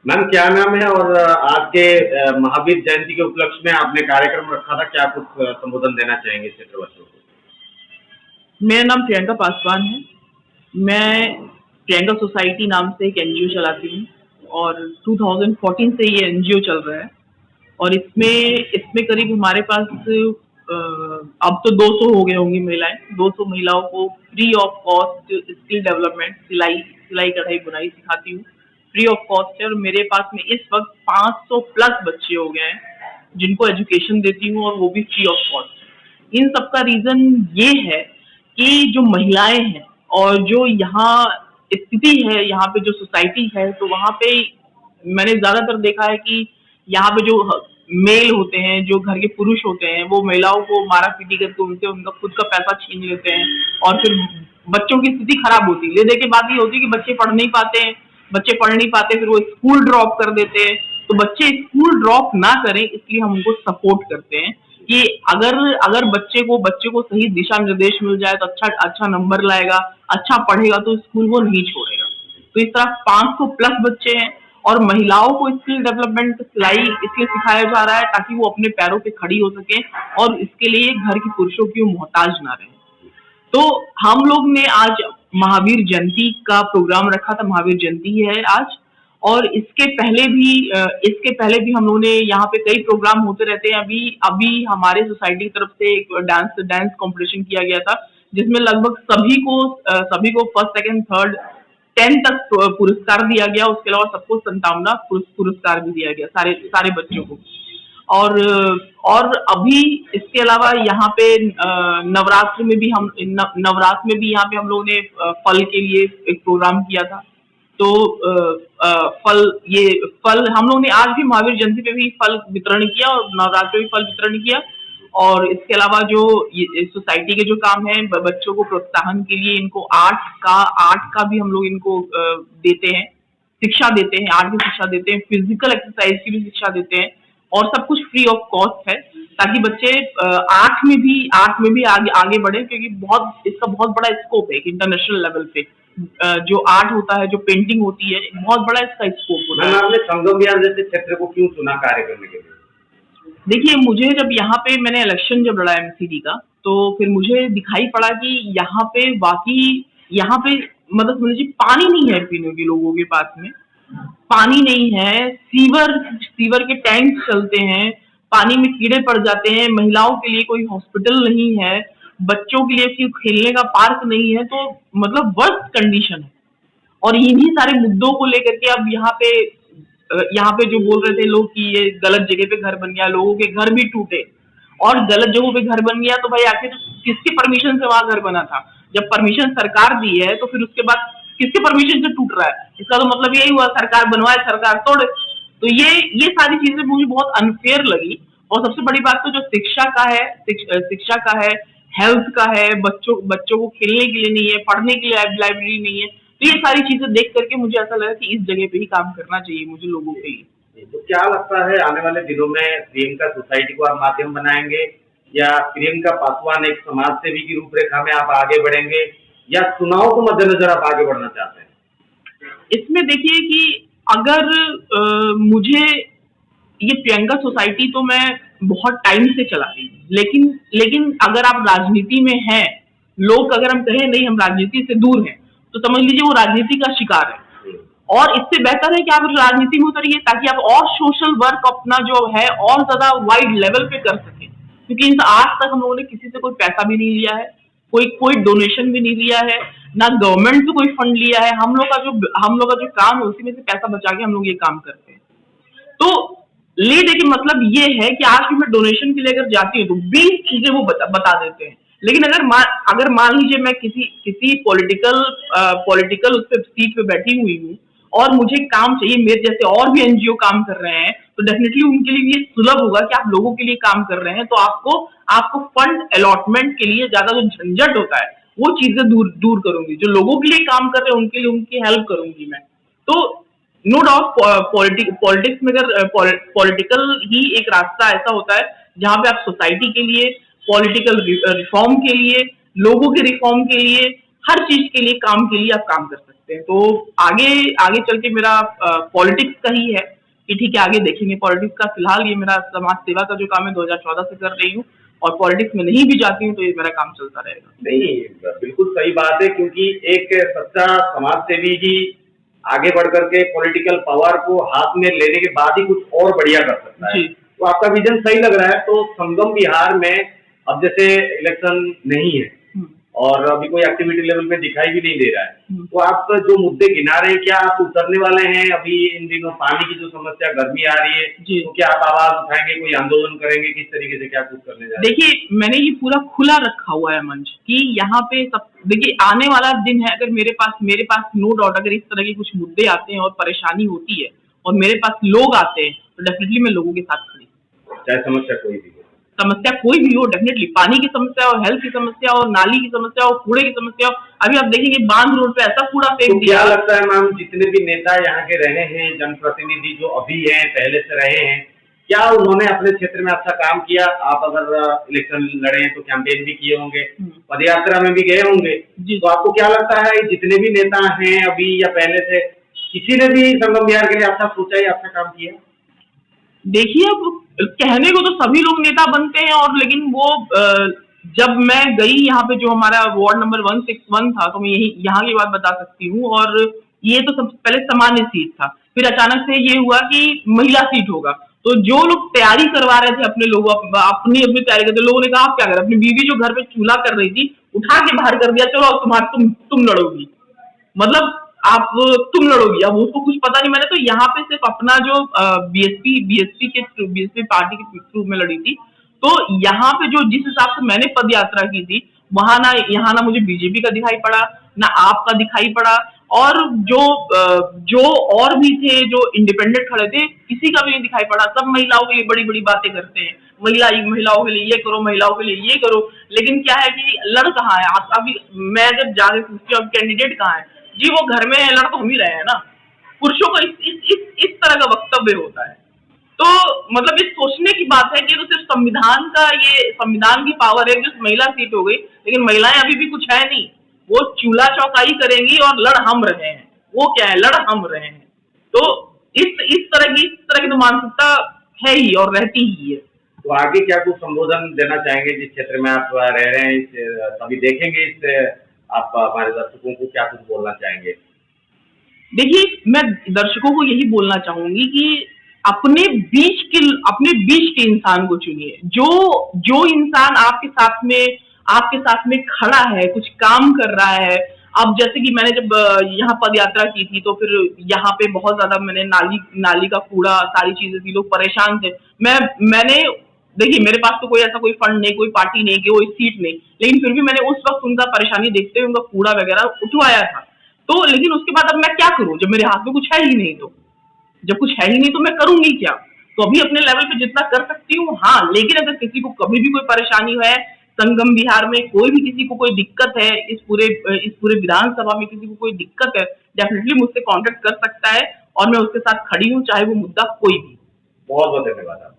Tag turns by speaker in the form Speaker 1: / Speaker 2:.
Speaker 1: Ma'am क्या नाम है और आज के महावीर जयंती के उपलक्ष्य में आपने कार्यक्रम रखा था, क्या कुछ संबोधन देना चाहेंगे क्षेत्रवासियों को?
Speaker 2: मेरा नाम प्रियंका पासवान है। मैं प्रियंका सोसाइटी नाम से एक एनजीओ चलाती हूँ और 2014 से ये एनजीओ चल रहा है। और इसमें इसमें करीब हमारे पास अब तो 200 हो गए होंगी महिलाएं। 200 महिलाओं को free of cost skill development, सिलाई सिलाई कढ़ाई बुनाई सिखाती हूँ, फ्री ऑफ कॉस्ट है। और मेरे पास में इस वक्त 500 प्लस बच्चे हो गए हैं जिनको एजुकेशन देती हूँ, और वो भी फ्री ऑफ कॉस्ट। इन सब का रीजन ये है कि जो महिलाएं हैं और जो यहाँ स्थिति है, यहाँ पे जो सोसाइटी है, तो वहाँ पे मैंने ज्यादातर देखा है कि यहाँ पे जो मेल होते हैं, जो घर के पुरुष होते हैं, वो महिलाओं को मारा पीटी करके उनसे उनका खुद का पैसा छीन लेते हैं, और फिर बच्चों की स्थिति खराब होती है। ले दे के बात ये होती है कि बच्चे पढ़ नहीं पाते हैं, फिर वो स्कूल ड्रॉप कर देते हैं। तो बच्चे स्कूल ड्रॉप ना करें, इसलिए हम उनको सपोर्ट करते हैं कि अगर अगर बच्चे को सही दिशा निर्देश मिल जाए तो अच्छा नंबर लाएगा, अच्छा पढ़ेगा, तो स्कूल वो नहीं छोड़ेगा। तो इस तरह 500 प्लस बच्चे हैं। और महिलाओं को स्किल डेवलपमेंट, सिलाई इसलिए सिखाया जा रहा है ताकि वो अपने पैरों पे खड़ी हो सके, और इसके लिए घर के पुरुषों की वो मोहताज ना रहे। तो हम लोग ने आज महावीर जयंती का प्रोग्राम रखा था। महावीर जयंती है आज, और इसके पहले भी हम लोगों ने यहाँ पे कई प्रोग्राम होते रहते हैं। अभी अभी हमारे सोसाइटी की तरफ से एक डांस कंपटीशन किया गया था, जिसमें लगभग सभी को फर्स्ट, सेकंड, थर्ड, 10 तक पुरस्कार दिया गया। उसके अलावा सबको संतावना पुरस्कार भी दिया गया, सारे सारे बच्चों को। और और अभी इसके अलावा यहाँ पे नवरात्र में भी यहाँ पे हम लोगों ने फल के लिए एक प्रोग्राम किया था। तो फल हम लोगों ने आज भी महावीर जयंती पे भी फल वितरण किया, और नवरात्र में भी फल वितरण किया। और इसके अलावा जो सोसाइटी के जो काम है, बच्चों को प्रोत्साहन के लिए इनको आर्ट का भी हम लोग इनको देते हैं, शिक्षा देते हैं, आर्ट की शिक्षा देते हैं, फिजिकल एक्सरसाइज की भी शिक्षा देते हैं, और सब कुछ फ्री ऑफ कॉस्ट है, ताकि बच्चे आर्ट में भी आगे बढ़े, क्योंकि इसका बहुत बड़ा स्कोप है इंटरनेशनल लेवल पे। जो आर्ट होता है, जो पेंटिंग होती है, बहुत बड़ा इसका स्कोप होता है।
Speaker 1: आपने संगम विहार जैसे क्षेत्र को क्यों चुना कार्य करने के लिए?
Speaker 2: देखिए, मुझे जब यहाँ पे मैंने इलेक्शन जब लड़ा एमसीडी का, तो फिर मुझे दिखाई पड़ा कि यहाँ पे मतलब समझिए पानी नहीं है पीने के, लोगों के पास में पानी नहीं है। सीवर के टैंक चलते हैं, पानी में कीड़े पड़ जाते हैं, महिलाओं के लिए कोई हॉस्पिटल नहीं है, बच्चों के लिए खेलने का पार्क नहीं है। तो मतलब वर्स्ट कंडीशन है। और इन्हीं सारे मुद्दों को लेकर के अब यहाँ पे जो बोल रहे थे लोग कि ये गलत जगह पे घर बन गया, लोगों के घर भी टूटे, और गलत जगहों पे घर बन गया, तो भाई आखिर किसके परमिशन से वहां घर बना था? जब परमिशन सरकार दी है, तो फिर उसके बाद किसके परमिशन से टूट रहा है? इसका तो मतलब यही हुआ सरकार बनवाए, सरकार तोड़े। तो ये सारी चीजें मुझे बहुत अनफेयर लगी। और सबसे बड़ी बात तो जो शिक्षा का है, हेल्थ का है, बच्चों को खेलने के लिए नहीं है, पढ़ने के लिए लाइब्रेरी नहीं है। तो ये सारी चीजें देख करके मुझे ऐसा लगा कि इस जगह पे ही काम करना चाहिए मुझे, लोगों के लिए।
Speaker 1: तो क्या लगता है आने वाले दिनों में प्रियंका सोसाइटी को आप माध्यम बनाएंगे, या प्रियंका पासवान एक समाज सेवी की रूपरेखा में आप आगे बढ़ेंगे, या चुनाव को मद्देनजर आप आगे बढ़ना चाहते हैं?
Speaker 2: इसमें देखिए कि अगर मुझे ये प्रियंका सोसाइटी तो मैं बहुत टाइम से चला रही हूँ, लेकिन अगर आप राजनीति में हैं, लोग अगर हम कहें नहीं हम राजनीति से दूर हैं, तो समझ लीजिए वो राजनीति का शिकार है। और इससे बेहतर है कि आप राजनीति में उतरिए, ताकि आप और सोशल वर्क अपना जो है और ज्यादा वाइड लेवल पे कर सके। क्योंकि आज तक हम लोगों ने किसी से कोई पैसा भी नहीं लिया है, कोई डोनेशन भी नहीं लिया है, ना गवर्नमेंट से कोई फंड लिया है। हम लोग का जो काम है, उसी में से पैसा बचा के हम लोग ये काम करते हैं। तो ले दे के मतलब ये है कि आज भी मैं डोनेशन के लिए अगर जाती हूँ, तो 20 चीजें वो बता देते हैं। लेकिन अगर मान लीजिए मैं किसी पॉलिटिकल उस पे सीट पे बैठी हुई हूँ, और मुझे काम चाहिए, मेरे जैसे और भी एनजीओ काम कर रहे हैं, तो डेफिनेटली उनके लिए ये सुलभ होगा कि आप लोगों के लिए काम कर रहे हैं, तो आपको फंड अलॉटमेंट के लिए ज्यादा जो झंझट होता है, वो चीजें दूर करूंगी। जो लोगों के लिए काम कर रहे हैं, उनके लिए उनकी हेल्प करूंगी मैं। तो नो डाउट पॉलिटिक्स में अगर पॉलिटिकल ही एक रास्ता ऐसा होता है जहां पे आप सोसाइटी के लिए, पॉलिटिकल रिफॉर्म के लिए, लोगों के रिफॉर्म के लिए हर चीज के लिए, काम के लिए आप काम कर सकते हैं। तो आगे आगे चल के मेरा पॉलिटिक्स का ही है कि ठीक है, आगे देखेंगे पॉलिटिक्स का। फिलहाल ये मेरा समाज सेवा का जो काम है 2014 से कर रही हूँ, और पॉलिटिक्स में नहीं भी जाती हूँ तो ये मेरा काम चलता रहेगा।
Speaker 1: नहीं, बिल्कुल सही बात है, क्योंकि एक सच्चा समाज सेवी ही आगे बढ़ करके पॉलिटिकल पावर को हाथ में लेने के बाद ही कुछ और बढ़िया कर सकता है।
Speaker 2: जी।
Speaker 1: तो आपका विजन सही लग रहा है। तो संगम बिहार में अब जैसे इलेक्शन नहीं है
Speaker 2: हम्म,
Speaker 1: और अभी कोई एक्टिविटी लेवल पे दिखाई भी नहीं दे रहा है,
Speaker 2: हम्म।
Speaker 1: तो आप जो मुद्दे गिना रहे हैं, क्या आप उतरने वाले हैं? अभी इन दिनों पानी की जो समस्या, गर्मी आ रही है,
Speaker 2: जी।
Speaker 1: तो क्या आप आवाज उठाएंगे, कोई आंदोलन करेंगे, किस तरीके से क्या कुछ करने जा रहे हैं?
Speaker 2: देखिए, मैंने ये पूरा खुला रखा हुआ है मंच कि यहाँ पे सब देखिए, आने वाला दिन है, अगर मेरे पास नो डाउट अगर इस तरह के कुछ मुद्दे आते हैं और परेशानी होती है और मेरे पास लोग आते हैं, तो डेफिनेटली मैं लोगों के साथ खड़ी हूँ।
Speaker 1: चाहे समस्या कोई भी हो।
Speaker 2: समस्या कोई भी हो, डेफिनेटली पानी की समस्या हो, हेल्थ की समस्या हो, नाली की समस्या हो, कूड़े की समस्या हो। अभी आप देखेंगे बांध रोड पे ऐसा कूड़ा फेंक
Speaker 1: तो
Speaker 2: दिया।
Speaker 1: क्या लगता है मैम, जितने भी नेता यहाँ के रहे हैं, जनप्रतिनिधि जो अभी हैं, पहले से रहे हैं, क्या उन्होंने अपने क्षेत्र में अच्छा काम किया? आप अगर इलेक्शन लड़े हैं तो कैंपेन भी किए होंगे, पदयात्रा में भी गए होंगे,
Speaker 2: जी।
Speaker 1: तो आपको क्या लगता है जितने भी नेता हैं अभी या पहले से, किसी ने भी संगम बिहार के लिए अच्छा सोचा या अच्छा काम किया?
Speaker 2: देखिए, अब कहने को तो सभी लोग नेता बनते हैं, और लेकिन वो जब मैं गई यहाँ पे, जो हमारा वार्ड नंबर 161 था, तो मैं यही यहाँ की बात बता सकती हूँ। और ये तो सबसे पहले सामान्य सीट था, फिर अचानक से ये हुआ कि महिला सीट होगा। तो जो लोग तैयारी करवा रहे थे अपने लोगों, अपनी अपनी तैयारी करते लोगों ने कहा आप क्या करें, अपनी बीवी जो घर पे चूल्हा कर रही थी उठा के बाहर कर दिया, चलो अब तुम लड़ोगी, मतलब आप तुम लड़ोगी। अब उसको कुछ पता नहीं। मैंने तो यहाँ पे सिर्फ अपना जो बीएसपी पार्टी के थ्रू में लड़ी थी। तो यहाँ पे जो जिस हिसाब से मैंने पद यात्रा की थी, वहां ना यहाँ ना मुझे बीजेपी का दिखाई पड़ा, ना आपका दिखाई पड़ा, और जो और भी थे जो इंडिपेंडेंट खड़े थे, किसी का भी नहीं दिखाई पड़ा। सब महिलाओं के लिए बड़ी बड़ी बातें करते हैं, महिलाओं के लिए ये करो, महिलाओं के लिए ये करो, लेकिन क्या है कि लड़ कहाँ है? आप अभी मैं जब जाके पूछती हूँ कैंडिडेट कहाँ है, जी वो घर में लड़ तो हम ही रहे हैं ना। पुरुषों को इस तरह का वक्तव्य होता है। तो मतलब इस सोचने की बात है कि तो सिर्फ संविधान की पावर है जो महिला सीट हो गई, लेकिन महिलाएं अभी भी कुछ है नहीं। वो चूल्हा चौकाई करेंगी और लड़ हम रहे हैं। वो क्या है, लड़ हम रहे हैं। तो इस तरह की तो मानसिकता है ही और रहती ही है।
Speaker 1: तो आगे क्या कुछ संबोधन देना चाहेंगे जिस क्षेत्र में आप रह रहे हैं? अभी देखेंगे इससे आप हमारे दर्शकों को क्या कुछ बोलना चाहेंगे?
Speaker 2: देखिए, मैं दर्शकों को यही बोलना चाहूंगी कि अपने बीच के इंसान को चुनिए, जो इंसान आपके साथ में खड़ा है, कुछ काम कर रहा है। अब जैसे कि मैंने जब यहाँ पद यात्रा की थी, तो फिर यहाँ पे बहुत ज्यादा मैंने नाली का कूड़ा, सारी चीजें थी, लोग परेशान थे। मैंने देखिए, मेरे पास तो कोई फंड नहीं, कोई पार्टी नहीं, कोई सीट नहीं, लेकिन फिर भी मैंने उस वक्त उनका परेशानी देखते हुए उनका कूड़ा वगैरह उठवाया था। तो लेकिन उसके बाद अब मैं क्या करूं, जब मेरे हाथ में कुछ है ही नहीं, तो जब कुछ है ही नहीं तो मैं करूंगी क्या? तो अभी अपने लेवल पे जितना कर सकती हूँ, हाँ। लेकिन अगर किसी को कभी भी कोई परेशानी है, संगम बिहार में कोई भी किसी को कोई दिक्कत है, इस पूरे विधानसभा में किसी को कोई दिक्कत है, डेफिनेटली मुझसे कांटेक्ट कर सकता है, और मैं उसके साथ खड़ी हूँ, चाहे वो मुद्दा कोई भी।
Speaker 1: बहुत बहुत धन्यवाद।